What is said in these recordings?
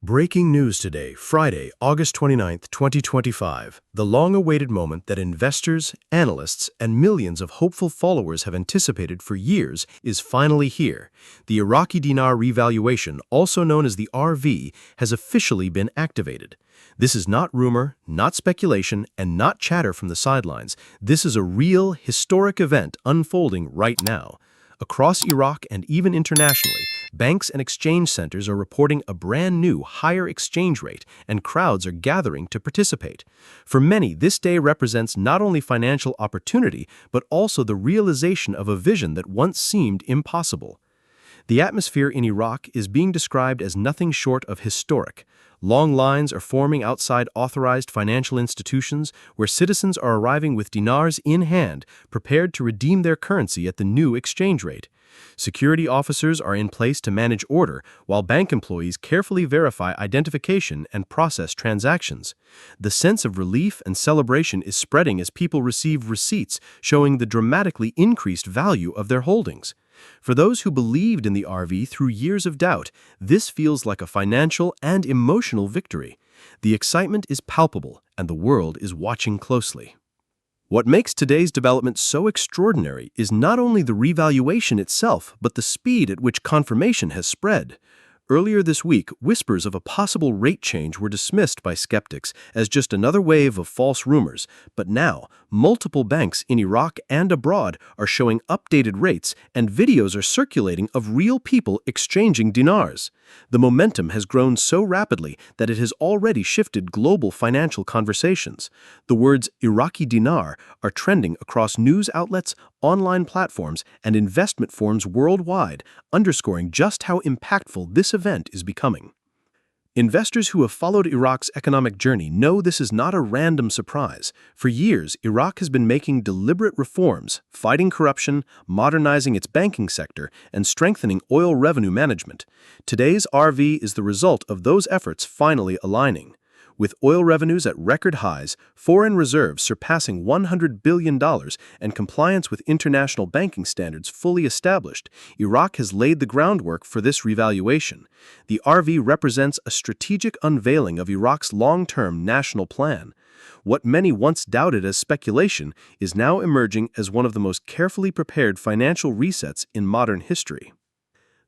Breaking news today, Friday, August 29th, 2025. The long-awaited moment that investors, analysts, and millions of hopeful followers have anticipated for years is finally here. The Iraqi Dinar revaluation, also known as the RV, has officially been activated. This is not rumor, not speculation, and not chatter from the sidelines. This is a real, historic event unfolding right now. Across Iraq and even internationally, banks and exchange centers are reporting a brand new, higher exchange rate, and crowds are gathering to participate. For many, this day represents not only financial opportunity, but also the realization of a vision that once seemed impossible. The atmosphere in Iraq is being described as nothing short of historic. Long lines are forming outside authorized financial institutions where citizens are arriving with dinars in hand, prepared to redeem their currency at the new exchange rate. Security officers are in place to manage order, while bank employees carefully verify identification and process transactions. The sense of relief and celebration is spreading as people receive receipts showing the dramatically increased value of their holdings. For those who believed in the RV through years of doubt, this feels like a financial and emotional victory. The excitement is palpable, and the world is watching closely. What makes today's development so extraordinary is not only the revaluation itself, but the speed at which confirmation has spread. Earlier this week, whispers of a possible rate change were dismissed by skeptics as just another wave of false rumors, but now, multiple banks in Iraq and abroad are showing updated rates, and videos are circulating of real people exchanging dinars. The momentum has grown so rapidly that it has already shifted global financial conversations. The words Iraqi dinar are trending across news outlets, online platforms, and investment forums worldwide, underscoring just how impactful this event is becoming. Investors who have followed Iraq's economic journey know this is not a random surprise. For years, Iraq has been making deliberate reforms, fighting corruption, modernizing its banking sector, and strengthening oil revenue management. Today's RV is the result of those efforts finally aligning. With oil revenues at record highs, foreign reserves surpassing $100 billion, and compliance with international banking standards fully established, Iraq has laid the groundwork for this revaluation. The RV represents a strategic unveiling of Iraq's long-term national plan. What many once doubted as speculation is now emerging as one of the most carefully prepared financial resets in modern history.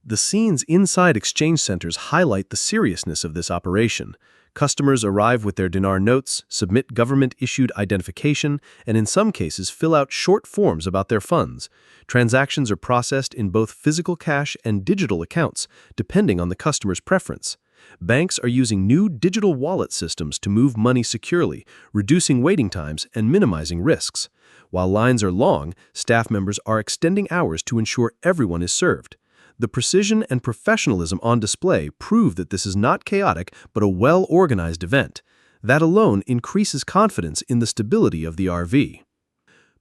The scenes inside exchange centers highlight the seriousness of this operation. Customers arrive with their dinar notes, submit government-issued identification, and in some cases fill out short forms about their funds. Transactions are processed in both physical cash and digital accounts, depending on the customer's preference. Banks are using new digital wallet systems to move money securely, reducing waiting times and minimizing risks. While lines are long, staff members are extending hours to ensure everyone is served. The precision and professionalism on display prove that this is not chaotic but a well-organized event. That alone increases confidence in the stability of the RV.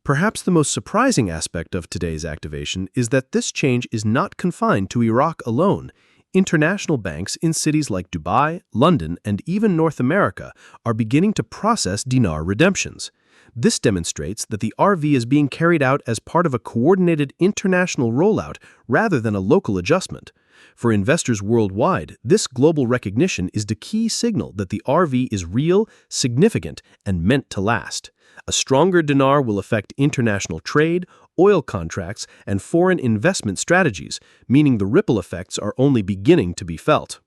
Perhaps the most surprising aspect of today's activation is that this change is not confined to Iraq alone. International banks in cities like Dubai, London, and even North America are beginning to process dinar redemptions. This demonstrates that the RV is being carried out as part of a coordinated international rollout rather than a local adjustment. For investors worldwide, this global recognition is the key signal that the RV is real, significant, and meant to last. A stronger dinar will affect international trade, oil contracts, and foreign investment strategies, meaning the ripple effects are only beginning to be felt.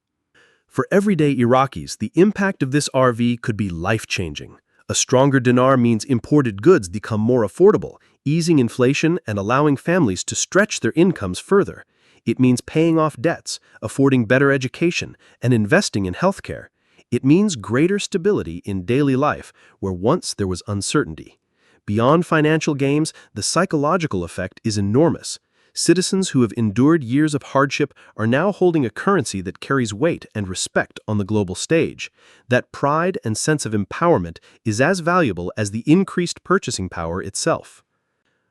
For everyday Iraqis, the impact of this RV could be life-changing. A stronger dinar means imported goods become more affordable, easing inflation and allowing families to stretch their incomes further. It means paying off debts, affording better education, and investing in healthcare. It means greater stability in daily life where once there was uncertainty. Beyond financial gains, the psychological effect is enormous. Citizens who have endured years of hardship are now holding a currency that carries weight and respect on the global stage. That pride and sense of empowerment is as valuable as the increased purchasing power itself.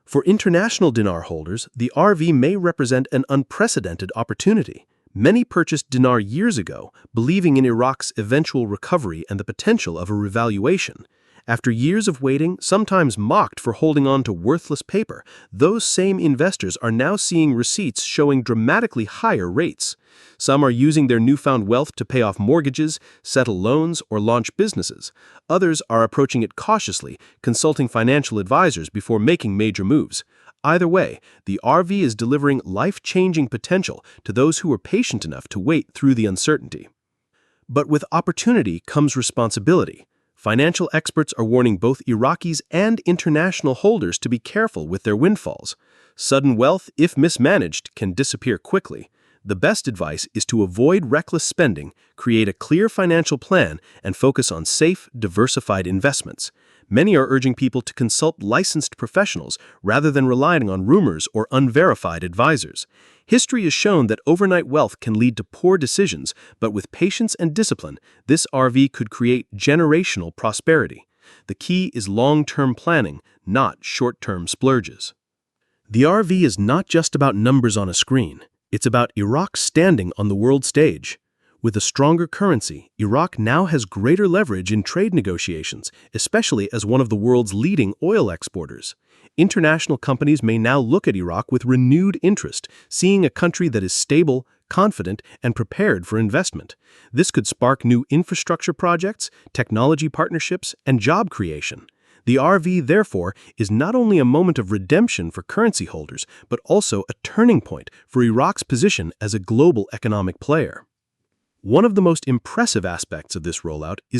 For international dinar holders, the RV may represent an unprecedented opportunity. Many purchased dinar years ago, believing in Iraq's eventual recovery and the potential of a revaluation. After years of waiting, sometimes mocked for holding on to worthless paper, those same investors are now seeing receipts showing dramatically higher rates. Some are using their newfound wealth to pay off mortgages, settle loans, or launch businesses. Others are approaching it cautiously, consulting financial advisors before making major moves. Either way, the RV is delivering life-changing potential to those who are patient enough to wait through the uncertainty. But with opportunity comes responsibility. Financial experts are warning both Iraqis and international holders to be careful with their windfalls. Sudden wealth, if mismanaged, can disappear quickly. The best advice is to avoid reckless spending, create a clear financial plan, and focus on safe, diversified investments. Many are urging people to consult licensed professionals rather than relying on rumors or unverified advisors. History has shown that overnight wealth can lead to poor decisions, but with patience and discipline, this RV could create generational prosperity. The key is long-term planning, not short-term splurges. The RV is not just about numbers on a screen. It's about Iraq's standing on the world stage. With a stronger currency, Iraq now has greater leverage in trade negotiations, especially as one of the world's leading oil exporters. International companies may now look at Iraq with renewed interest, seeing a country that is stable, confident, and prepared for investment. This could spark new infrastructure projects, technology partnerships, and job creation. The RV, therefore, is not only a moment of redemption for currency holders, but also a turning point for Iraq's position as a global economic player. One of the most impressive aspects of this rollout is